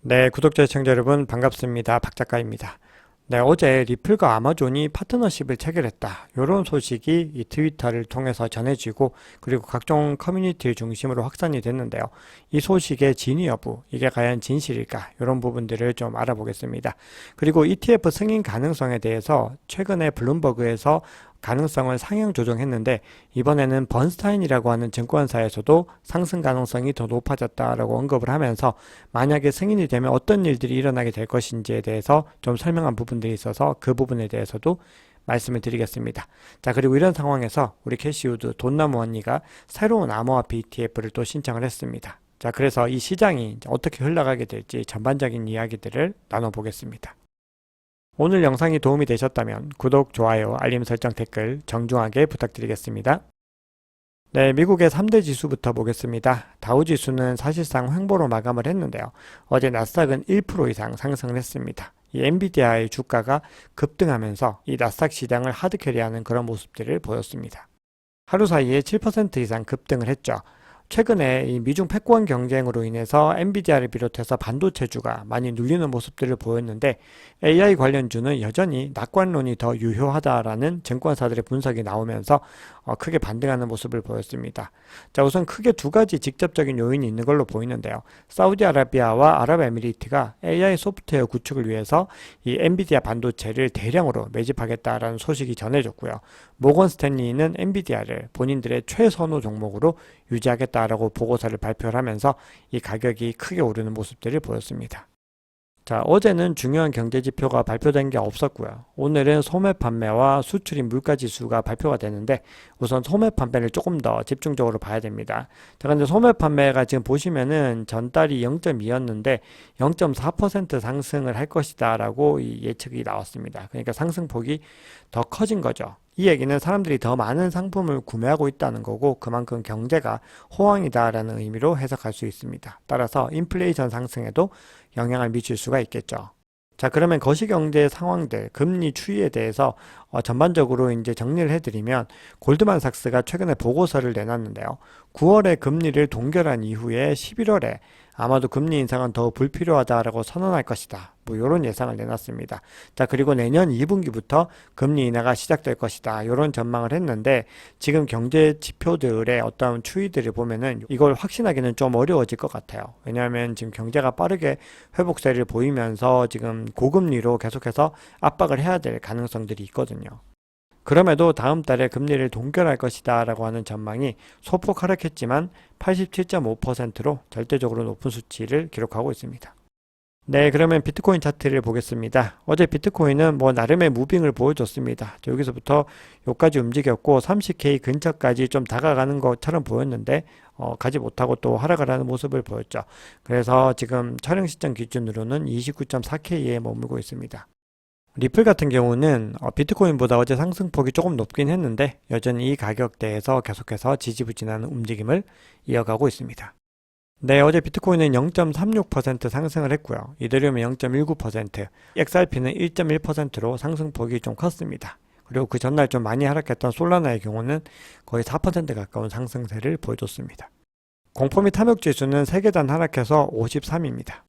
네, 구독자 시청자 여러분 반갑습니다. 박 작가입니다. 네, 어제 리플과 아마존이 파트너십을 체결했다. 이런 소식이 이 트위터를 통해서 전해지고 그리고 각종 커뮤니티를 중심으로 확산이 됐는데요. 이 소식의 진위 여부, 이게 과연 진실일까? 이런 부분들을 좀 알아보겠습니다. 그리고 ETF 승인 가능성에 대해서 최근에 블룸버그에서 가능성을 상향 조정했는데 이번에는 번스타인이라고 하는 증권사에서도 상승 가능성이 더 높아졌다라고 언급을 하면서 만약에 승인이 되면 어떤 일들이 일어나게 될 것인지에 대해서 좀 설명한 부분들이 있어서 그 부분에 대해서도 말씀을 드리겠습니다. 자, 그리고 이런 상황에서 우리 캐시우드 돈나무 언니가 새로운 암호화폐 ETF를 또 신청을 했습니다. 자, 그래서 이 시장이 어떻게 흘러가게 될지 전반적인 이야기들을 나눠보겠습니다. 오늘 영상이 도움이 되셨다면 구독, 좋아요, 알림 설정, 댓글 정중하게 부탁드리겠습니다. 네, 미국의 3대 지수부터 보겠습니다. 다우지수는 사실상 횡보로 마감을 했는데요. 어제 나스닥은 1% 이상 상승을 했습니다. 이 엔비디아의 주가가 급등하면서 이 나스닥 시장을 하드캐리하는 그런 모습들을 보였습니다. 하루 사이에 7% 이상 급등을 했죠. 최근에 이 미중 패권 경쟁으로 인해서 엔비디아를 비롯해서 반도체주가 많이 눌리는 모습들을 보였는데 AI 관련주는 여전히 낙관론이 더 유효하다라는 증권사들의 분석이 나오면서 크게 반등하는 모습을 보였습니다. 자, 우선 크게 두 가지 직접적인 요인이 있는 걸로 보이는데요. 사우디아라비아와 아랍에미리트가 AI 소프트웨어 구축을 위해서 이 엔비디아 반도체를 대량으로 매집하겠다라는 소식이 전해졌고요. 모건 스탠리는 엔비디아를 본인들의 최선호 종목으로 유지하겠다라고 보고서를 발표를 하면서 이 가격이 크게 오르는 모습들을 보였습니다. 자, 어제는 중요한 경제지표가 발표된 게 없었고요. 오늘은 소매 판매와 수출입 물가지수가 발표가 되는데 우선 소매 판매를 조금 더 집중적으로 봐야 됩니다. 자, 근데 소매 판매가 지금 보시면은 전달이 0.2였는데 0.4% 상승을 할 것이다 라고 이 예측이 나왔습니다. 그러니까 상승폭이 더 커진 거죠. 이 얘기는 사람들이 더 많은 상품을 구매하고 있다는 거고 그만큼 경제가 호황이다라는 의미로 해석할 수 있습니다. 따라서 인플레이션 상승에도 영향을 미칠 수가 있겠죠. 자, 그러면 거시경제 상황들, 금리 추이에 대해서 전반적으로 이제 정리를 해드리면 골드만삭스가 최근에 보고서를 내놨는데요. 9월에 금리를 동결한 이후에 11월에 아마도 금리 인상은 더 불필요하다라고 선언할 것이다. 뭐 이런 예상을 내놨습니다. 자, 그리고 내년 2분기부터 금리 인하가 시작될 것이다. 이런 전망을 했는데 지금 경제 지표들의 어떤 추이들을 보면은 이걸 확신하기는 좀 어려워질 것 같아요. 왜냐하면 지금 경제가 빠르게 회복세를 보이면서 지금 고금리로 계속해서 압박을 해야 될 가능성들이 있거든요. 그럼에도 다음 달에 금리를 동결할 것이다 라고 하는 전망이 소폭 하락했지만 87.5%로 절대적으로 높은 수치를 기록하고 있습니다. 네, 그러면 비트코인 차트를 보겠습니다. 어제 비트코인은 뭐 나름의 무빙을 보여줬습니다. 여기서부터 여기까지 움직였고 30K 근처까지 좀 다가가는 것처럼 보였는데 가지 못하고 또 하락을 하는 모습을 보였죠. 그래서 지금 촬영 시점 기준으로는 29.4K에 머물고 있습니다. 리플 같은 경우는 비트코인보다 어제 상승폭이 조금 높긴 했는데 여전히 이 가격대에서 계속해서 지지부진한 움직임을 이어가고 있습니다. 네, 어제 비트코인은 0.36% 상승을 했고요. 이더리움은 0.19%, XRP는 1.1%로 상승폭이 좀 컸습니다. 그리고 그 전날 좀 많이 하락했던 솔라나의 경우는 거의 4% 가까운 상승세를 보여줬습니다. 공포 및 탐욕 지수는 3계단 하락해서 53입니다.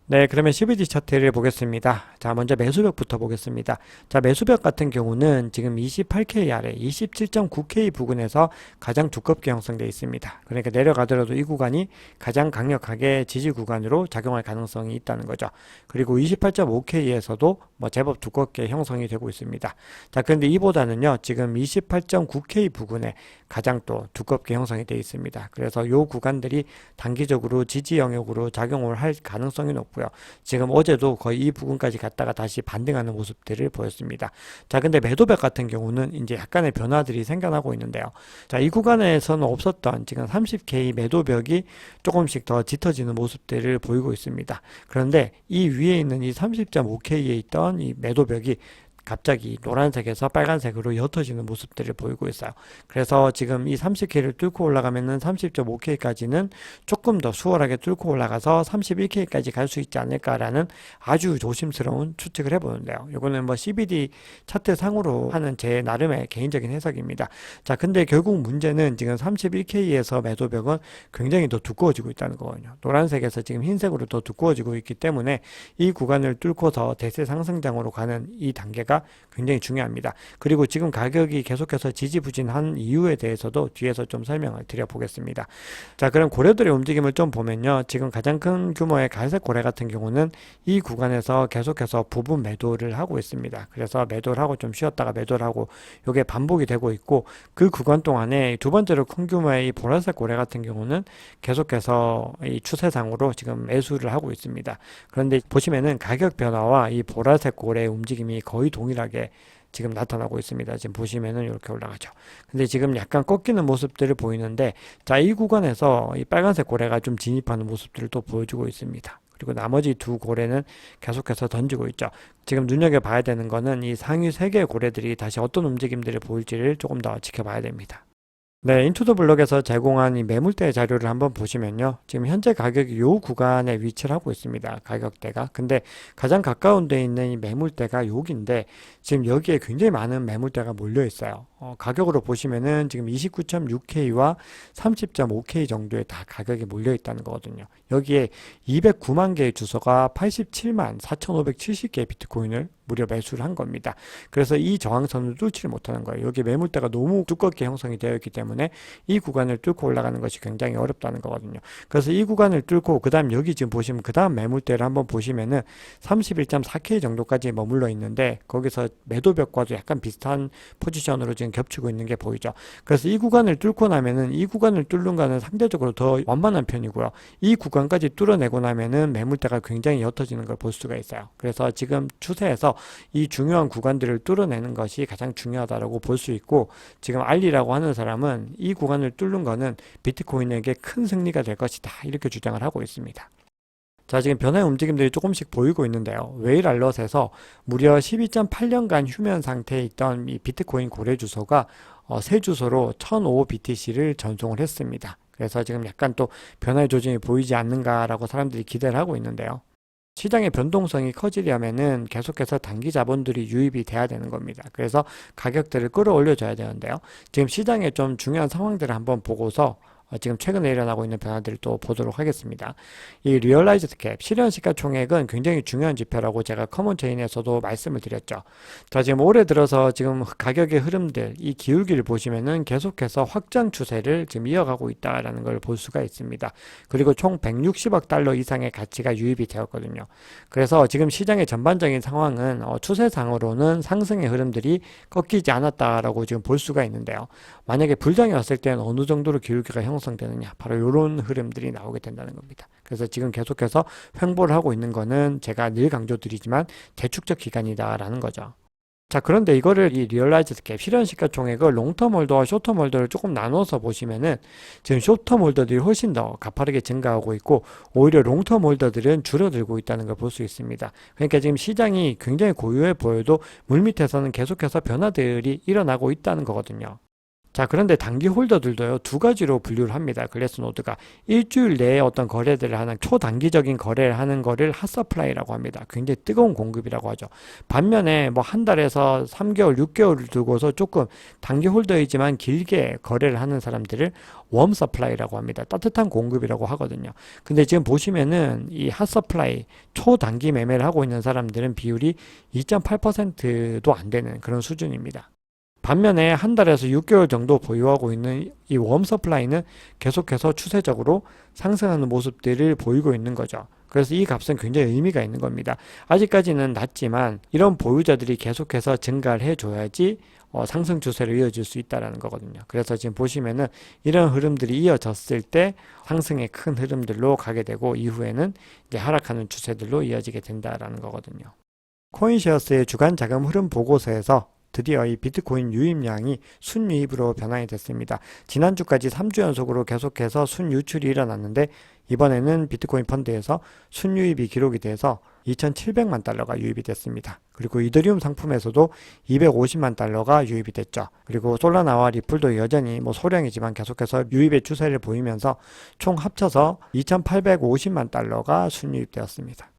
네, 그러면 CBD 차트를 보겠습니다. 자, 먼저 매수벽부터 보겠습니다. 자, 매수벽 같은 경우는 지금 28K 아래 27.9K 부근에서 가장 두껍게 형성되어 있습니다. 그러니까 내려가더라도 이 구간이 가장 강력하게 지지 구간으로 작용할 가능성이 있다는 거죠. 그리고 28.5K에서도 뭐 제법 두껍게 형성이 되고 있습니다. 자, 그런데 이보다는요, 지금 28.9K 부근에 가장 또 두껍게 형성이 되어 있습니다. 그래서 이 구간들이 단기적으로 지지 영역으로 작용을 할 가능성이 높고요. 지금 어제도 거의 이 부분까지 갔다가 다시 반등하는 모습들을 보였습니다. 자, 근데 매도벽 같은 경우는 이제 약간의 변화들이 생겨나고 있는데요. 자, 이 구간에서는 없었던 지금 30K 매도벽이 조금씩 더 짙어지는 모습들을 보이고 있습니다. 그런데 이 위에 있는 이 30.5K에 있던 이 매도벽이 갑자기 노란색에서 빨간색으로 옅어지는 모습들을 보이고 있어요. 그래서 지금 이 30K를 뚫고 올라가면은 30.5K까지는 조금 더 수월하게 뚫고 올라가서 31K까지 갈 수 있지 않을까라는 아주 조심스러운 추측을 해보는데요. 이거는 뭐 CBD 차트 상으로 하는 제 나름의 개인적인 해석입니다. 자, 근데 결국 문제는 지금 31K에서 매도벽은 굉장히 더 두꺼워지고 있다는 거거든요. 노란색에서 지금 흰색으로 더 두꺼워지고 있기 때문에 이 구간을 뚫고서 대세 상승장으로 가는 이 단계가 굉장히 중요합니다. 그리고 지금 가격이 계속해서 지지부진한 이유에 대해서도 뒤에서 좀 설명을 드려보겠습니다. 자, 그럼 고래들의 움직임을 좀 보면요. 지금 가장 큰 규모의 갈색 고래 같은 경우는 이 구간에서 계속해서 부분 매도를 하고 있습니다. 그래서 매도를 하고 좀 쉬었다가 매도를 하고 이게 반복이 되고 있고, 그 구간 동안에 두 번째로 큰 규모의 이 보라색 고래 같은 경우는 계속해서 이 추세상으로 지금 매수를 하고 있습니다. 그런데 보시면은 가격 변화와 이 보라색 고래의 움직임이 거의 동일하게 지금 나타나고 있습니다. 지금 보시면은 이렇게 올라가죠. 근데 지금 약간 꺾이는 모습들을 보이는데, 자, 이 구간에서 이 빨간색 고래가 좀 진입하는 모습들을 또 보여주고 있습니다. 그리고 나머지 두 고래는 계속해서 던지고 있죠. 지금 눈여겨봐야 되는 거는 이 상위 세 개의 고래들이 다시 어떤 움직임들을 보일지를 조금 더 지켜봐야 됩니다. 네, 인투더 블록에서 제공한 이 매물대 자료를 한번 보시면요. 지금 현재 가격이 요 구간에 위치를 하고 있습니다. 가격대가. 근데 가장 가까운 데 있는 이 매물대가 여기인데, 지금 여기에 굉장히 많은 매물대가 몰려 있어요. 가격으로 보시면은 지금 29.6K와 30.5K 정도에 다 가격이 몰려 있다는 거거든요. 여기에 209만 개의 주소가 87만 4,570개의 비트코인을 무려 매수를 한 겁니다. 그래서 이 저항선을 뚫지를 못하는 거예요. 여기 매물대가 너무 두껍게 형성이 되어 있기 때문에 이 구간을 뚫고 올라가는 것이 굉장히 어렵다는 거거든요. 그래서 이 구간을 뚫고 그 다음 여기 지금 보시면 그 다음 매물대를 한번 보시면은 31.4K 정도까지 머물러 있는데, 거기서 매도벽과도 약간 비슷한 포지션으로 지금 겹치고 있는 게 보이죠. 그래서 이 구간을 뚫고 나면은 이 구간을 뚫는 거는 상대적으로 더 완만한 편이고요. 이 구간까지 뚫어내고 나면은 매물대가 굉장히 옅어지는 걸 볼 수가 있어요. 그래서 지금 추세에서 이 중요한 구간들을 뚫어내는 것이 가장 중요하다고 볼 수 있고, 지금 알리라고 하는 사람은 이 구간을 뚫는 거는 비트코인에게 큰 승리가 될 것이다, 이렇게 주장을 하고 있습니다. 자, 지금 변화의 움직임들이 조금씩 보이고 있는데요. 웨일 알럿에서 무려 12.8년간 휴면 상태에 있던 이 비트코인 고래 주소가 새 주소로 1005BTC를 전송을 했습니다. 그래서 지금 약간 또 변화의 조짐이 보이지 않는가라고 사람들이 기대를 하고 있는데요. 시장의 변동성이 커지려면은 계속해서 단기 자본들이 유입이 돼야 되는 겁니다. 그래서 가격들을 끌어올려줘야 되는데요. 지금 시장의 좀 중요한 상황들을 한번 보고서 지금 최근에 일어나고 있는 변화들을 또 보도록 하겠습니다. 이 리얼라이즈드 캡, 실현 시가총액은 굉장히 중요한 지표라고 제가 커먼 체인에서도 말씀을 드렸죠. 자, 지금 올해 들어서 지금 가격의 흐름들, 이 기울기를 보시면은 계속해서 확장 추세를 지금 이어가고 있다라는 걸 볼 수가 있습니다. 그리고 총 160억 달러 이상의 가치가 유입이 되었거든요. 그래서 지금 시장의 전반적인 상황은 추세상으로는 상승의 흐름들이 꺾이지 않았다라고 지금 볼 수가 있는데요. 만약에 불장이 왔을 때는 어느 정도로 기울기가 형성되느냐, 바로 이런 흐름들이 나오게 된다는 겁니다. 그래서 지금 계속해서 횡보를 하고 있는 거는 제가 늘 강조드리지만 대축적 기간이다라는 거죠. 자, 그런데 이거를 이 리얼라이즈드 캡, 실현 시가총액을 롱텀 홀더와 숏텀 홀더를 조금 나눠서 보시면은 지금 숏텀 홀더들이 훨씬 더 가파르게 증가하고 있고, 오히려 롱텀 홀더들은 줄어들고 있다는 걸 볼 수 있습니다. 그러니까 지금 시장이 굉장히 고요해 보여도 물밑에서는 계속해서 변화들이 일어나고 있다는 거거든요. 자, 그런데 단기 홀더들도요, 두 가지로 분류를 합니다. 글래스노드가 일주일 내에 어떤 거래들을 하는, 초단기적인 거래를 하는 거를 핫서플라이라고 합니다. 굉장히 뜨거운 공급이라고 하죠. 반면에 뭐 한 달에서 3개월, 6개월을 두고서 조금 단기 홀더이지만 길게 거래를 하는 사람들을 웜 서플라이라고 합니다. 따뜻한 공급이라고 하거든요. 근데 지금 보시면은 이 핫서플라이, 초단기 매매를 하고 있는 사람들은 비율이 2.8%도 안 되는 그런 수준입니다. 반면에 한 달에서 6개월 정도 보유하고 있는 이 웜 서플라이는 계속해서 추세적으로 상승하는 모습들을 보이고 있는 거죠. 그래서 이 값은 굉장히 의미가 있는 겁니다. 아직까지는 낮지만 이런 보유자들이 계속해서 증가를 해줘야지 상승 추세를 이어질 수 있다는 거거든요. 그래서 지금 보시면은 이런 흐름들이 이어졌을 때 상승의 큰 흐름들로 가게 되고, 이후에는 이제 하락하는 추세들로 이어지게 된다라는 거거든요. 코인시어스의 주간 자금 흐름 보고서에서 드디어 이 비트코인 유입량이 순유입으로 변환이 됐습니다. 지난주까지 3주 연속으로 계속해서 순유출이 일어났는데, 이번에는 비트코인 펀드에서 순유입이 기록이 돼서 2,700만 달러가 유입이 됐습니다. 그리고 이더리움 상품에서도 250만 달러가 유입이 됐죠. 그리고 솔라나와 리플도 여전히 소량이지만 계속해서 유입의 추세를 보이면서 총 합쳐서 2,850만 달러가 순유입되었습니다.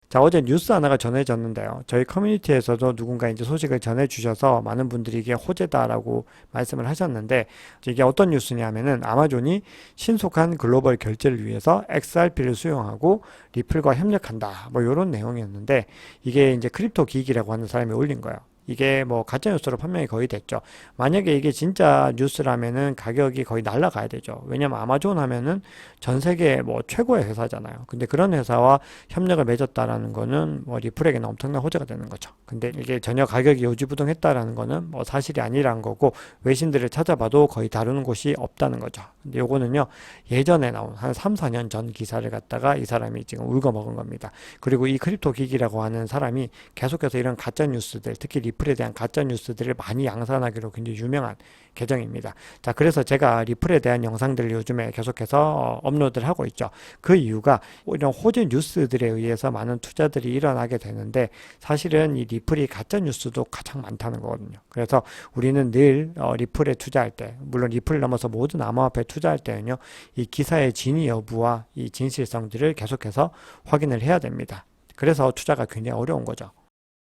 자, 어제 뉴스 하나가 전해졌는데요. 저희 커뮤니티에서도 누군가 이제 소식을 전해주셔서 많은 분들이 이게 호재다라고 말씀을 하셨는데, 이게 어떤 뉴스냐면은 아마존이 신속한 글로벌 결제를 위해서 XRP를 수용하고 리플과 협력한다. 이런 내용이었는데, 이게 이제 크립토 기기라고 하는 사람이 올린 거예요. 이게 가짜뉴스로 판명이 거의 됐죠. 만약에 이게 진짜 뉴스라면은 가격이 거의 날아가야 되죠. 왜냐면 아마존 하면은 전 세계 최고의 회사잖아요. 근데 그런 회사와 협력을 맺었다라는 거는 리플에게는 엄청난 호재가 되는 거죠. 근데 이게 전혀 가격이 요지부동했다라는 거는 사실이 아니란 거고, 외신들을 찾아봐도 거의 다루는 곳이 없다는 거죠. 근데 요거는요, 예전에 나온 한 3, 4년 전 기사를 갖다가 이 사람이 지금 울거먹은 겁니다. 그리고 이 크립토 기기라고 하는 사람이 계속해서 이런 가짜뉴스들, 특히 리플에 대한 가짜뉴스들을 많이 양산하기로 굉장히 유명한 계정입니다. 자, 그래서 제가 리플에 대한 영상들을 요즘에 계속해서 업로드를 하고 있죠. 그 이유가 이런 호재 뉴스들에 의해서 많은 투자들이 일어나게 되는데, 사실은 이 리플이 가짜뉴스도 가장 많다는 거거든요. 그래서 우리는 늘 리플에 투자할 때, 물론 리플을 넘어서 모든 암호화폐에 투자할 때는요, 이 기사의 진위 여부와 이 진실성들을 계속해서 확인을 해야 됩니다. 그래서 투자가 굉장히 어려운 거죠.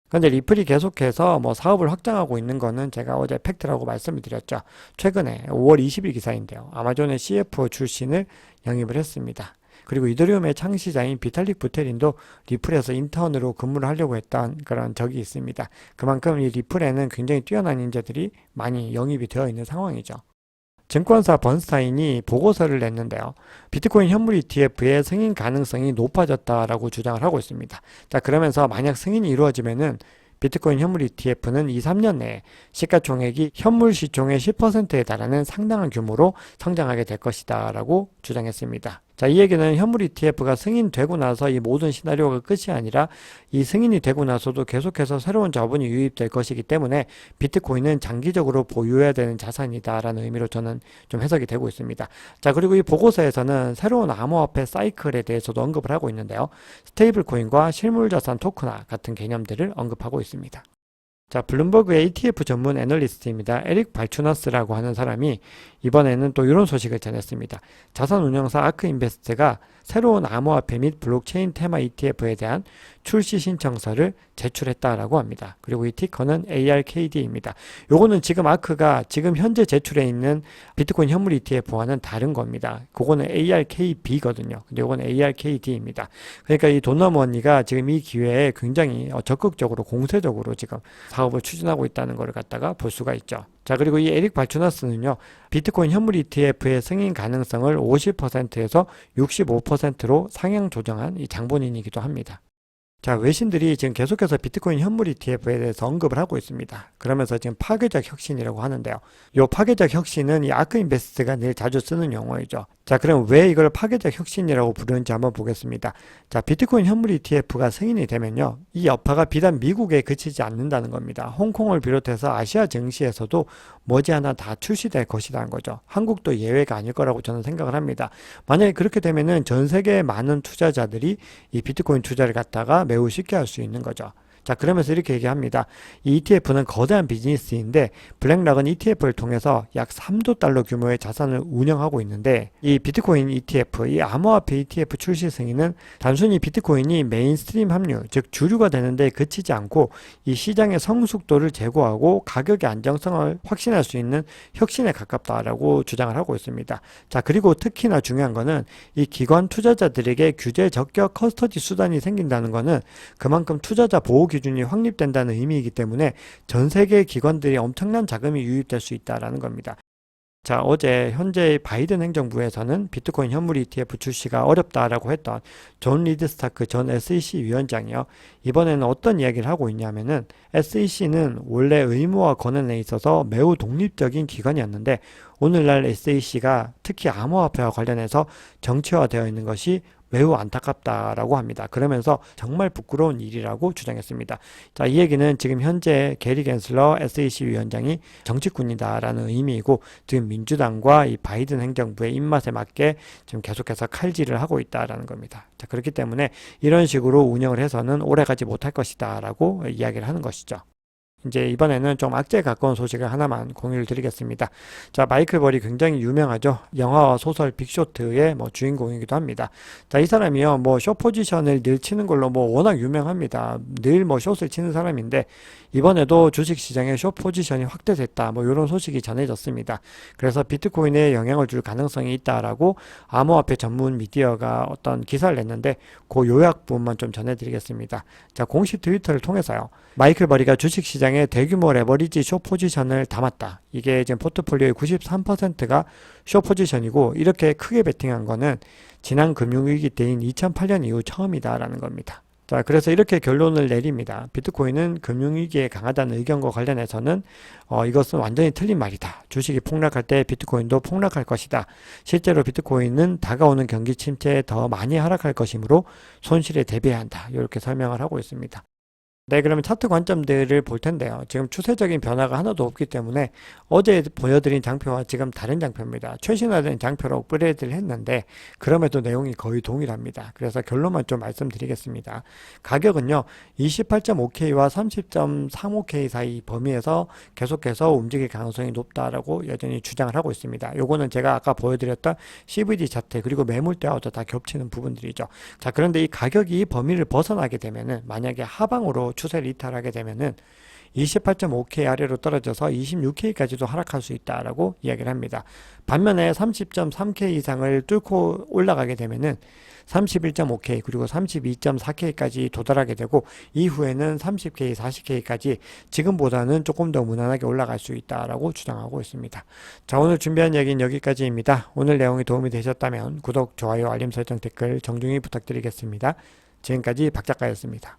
근데 리플이 계속해서 사업을 확장하고 있는 거는 제가 어제 팩트라고 말씀을 드렸죠. 최근에 5월 20일 기사인데요. 아마존의 CFO 출신을 영입을 했습니다. 그리고 이더리움의 창시자인 비탈릭 부테린도 리플에서 인턴으로 근무를 하려고 했던 그런 적이 있습니다. 그만큼 이 리플에는 굉장히 뛰어난 인재들이 많이 영입이 되어 있는 상황이죠. 증권사 번스타인이 보고서를 냈는데요. 비트코인 현물 ETF의 승인 가능성이 높아졌다라고 주장을 하고 있습니다. 자, 그러면서 만약 승인이 이루어지면은 비트코인 현물 ETF는 2, 3년 내에 시가총액이 현물 시총의 10%에 달하는 상당한 규모로 성장하게 될 것이다 라고 주장했습니다. 자, 이 얘기는 현물 ETF가 승인되고 나서 이 모든 시나리오가 끝이 아니라 이 승인이 되고 나서도 계속해서 새로운 자본이 유입될 것이기 때문에 비트코인은 장기적으로 보유해야 되는 자산이다라는 의미로 저는 좀 해석이 되고 있습니다. 자, 그리고 이 보고서에서는 새로운 암호화폐 사이클에 대해서도 언급을 하고 있는데요. 스테이블 코인과 실물자산 토크나 같은 개념들을 언급하고 있습니다. 자, 블룸버그의 ETF 전문 애널리스트입니다. 에릭 발추너스라고 하는 사람이 이번에는 또 이런 소식을 전했습니다. 자산운용사 아크인베스트가 새로운 암호화폐 및 블록체인 테마 ETF에 대한 출시 신청서를 제출했다라고 합니다. 그리고 이 티커는 ARKD입니다. 요거는 지금 아크가 지금 현재 제출해 있는 비트코인 현물 ETF와는 다른 겁니다. 그거는 ARKB거든요. 근데 요거는 ARKD입니다. 그러니까 이 돈너머니가 지금 이 기회에 굉장히 적극적으로 공세적으로 지금 사업을 추진하고 있다는 걸 갖다가 볼 수가 있죠. 자, 그리고 이 에릭 발추너스는요, 비트코인 현물 ETF의 승인 가능성을 50%에서 65%로 상향 조정한 이 장본인이기도 합니다. 자, 외신들이 지금 계속해서 비트코인 현물 ETF에 대해서 언급을 하고 있습니다. 그러면서 지금 파괴적 혁신이라고 하는데요. 이 파괴적 혁신은 이 아크인베스트가 늘 자주 쓰는 용어이죠. 자, 그럼 왜 이걸 파괴적 혁신이라고 부르는지 한번 보겠습니다. 자, 비트코인 현물 ETF가 승인이 되면요, 이 여파가 비단 미국에 그치지 않는다는 겁니다. 홍콩을 비롯해서 아시아 증시에서도 머지않아 다 출시될 것이라는 거죠. 한국도 예외가 아닐 거라고 저는 생각을 합니다. 만약에 그렇게 되면은 전 세계의 많은 투자자들이 이 비트코인 투자를 갖다가 매우 쉽게 할 수 있는 거죠. 자, 그러면서 이렇게 얘기합니다. 이 ETF는 거대한 비즈니스인데 블랙락은 ETF를 통해서 약 3조 달러 규모의 자산을 운영하고 있는데, 이 비트코인 ETF, 이 암호화폐 ETF 출시 승인은 단순히 비트코인이 메인스트림 합류, 즉 주류가 되는데 그치지 않고 이 시장의 성숙도를 제고하고 가격의 안정성을 확신할 수 있는 혁신에 가깝다라고 주장을 하고 있습니다. 자, 그리고 특히나 중요한 거는 이 기관 투자자들에게 규제 적격 커스터디 수단이 생긴다는 거는 그만큼 투자자 보호 기준이 확립된다는 의미이기 때문에 전 세계 기관들이 엄청난 자금이 유입될 수 있다라는 겁니다. 자, 어제 현재 바이든 행정부에서는 비트코인 현물 ETF 출시가 어렵다라고 했던 존 리드 스타크 전 SEC 위원장이요, 이번에는 어떤 이야기를 하고 있냐면은 SEC는 원래 의무와 권한에 있어서 매우 독립적인 기관이었는데 오늘날 SEC가 특히 암호화폐와 관련해서 정치화되어 있는 것이 매우 안타깝다라고 합니다. 그러면서 정말 부끄러운 일이라고 주장했습니다. 자, 이 얘기는 지금 현재 게리 갠슬러 SEC 위원장이 정치꾼이다라는 의미이고 지금 민주당과 이 바이든 행정부의 입맛에 맞게 지금 계속해서 칼질을 하고 있다라는 겁니다. 자, 그렇기 때문에 이런 식으로 운영을 해서는 오래가지 못할 것이다라고 이야기를 하는 것이죠. 이제 이번에는 좀 악재에 가까운 소식을 하나만 공유를 드리겠습니다. 자, 마이클 벌이 굉장히 유명하죠. 영화와 소설 빅쇼트의 뭐 주인공이기도 합니다. 자, 이 사람이요, 뭐 쇼 포지션을 늘 치는 걸로 뭐 워낙 유명합니다. 늘 뭐 숏을 치는 사람인데 이번에도 주식시장에 쇼 포지션이 확대됐다. 뭐 이런 소식이 전해졌습니다. 그래서 비트코인에 영향을 줄 가능성이 있다라고 암호화폐 전문 미디어가 어떤 기사를 냈는데 그 요약 부분만 좀 전해드리겠습니다. 자, 공식 트위터를 통해서요. 마이클 버리가 주식시장에 대규모 레버리지 숏 포지션을 담았다. 이게 지금 포트폴리오의 93%가 숏 포지션이고 이렇게 크게 베팅한 거는 지난 금융위기 때인 2008년 이후 처음이다라는 겁니다. 자, 그래서 이렇게 결론을 내립니다. 비트코인은 금융위기에 강하다는 의견과 관련해서는 이것은 완전히 틀린 말이다. 주식이 폭락할 때 비트코인도 폭락할 것이다. 실제로 비트코인은 다가오는 경기 침체에 더 많이 하락할 것이므로 손실에 대비해야 한다. 이렇게 설명을 하고 있습니다. 네, 그러면 차트 관점들을 볼 텐데요. 지금 추세적인 변화가 하나도 없기 때문에 어제 보여드린 장표와 지금 다른 장표입니다. 최신화된 장표로 업그레이드를 했는데 그럼에도 내용이 거의 동일합니다. 그래서 결론만 좀 말씀드리겠습니다. 가격은요, 28.5K와 30.35K 사이 범위에서 계속해서 움직일 가능성이 높다라고 여전히 주장을 하고 있습니다. 요거는 제가 아까 보여드렸던 CVD 차트 그리고 매물대와도 다 겹치는 부분들이죠. 자, 그런데 이 가격이 범위를 벗어나게 되면은 만약에 하방으로 추세를 이탈하게 되면은 28.5K 아래로 떨어져서 26K까지도 하락할 수 있다라고 이야기를 합니다. 반면에 30.3K 이상을 뚫고 올라가게 되면은 31.5K 그리고 32.4K까지 도달하게 되고 이후에는 30K, 40K까지 지금보다는 조금 더 무난하게 올라갈 수 있다라고 주장하고 있습니다. 자, 오늘 준비한 얘기는 여기까지입니다. 오늘 내용이 도움이 되셨다면 구독, 좋아요, 알림 설정, 댓글 정중히 부탁드리겠습니다. 지금까지 박 작가였습니다.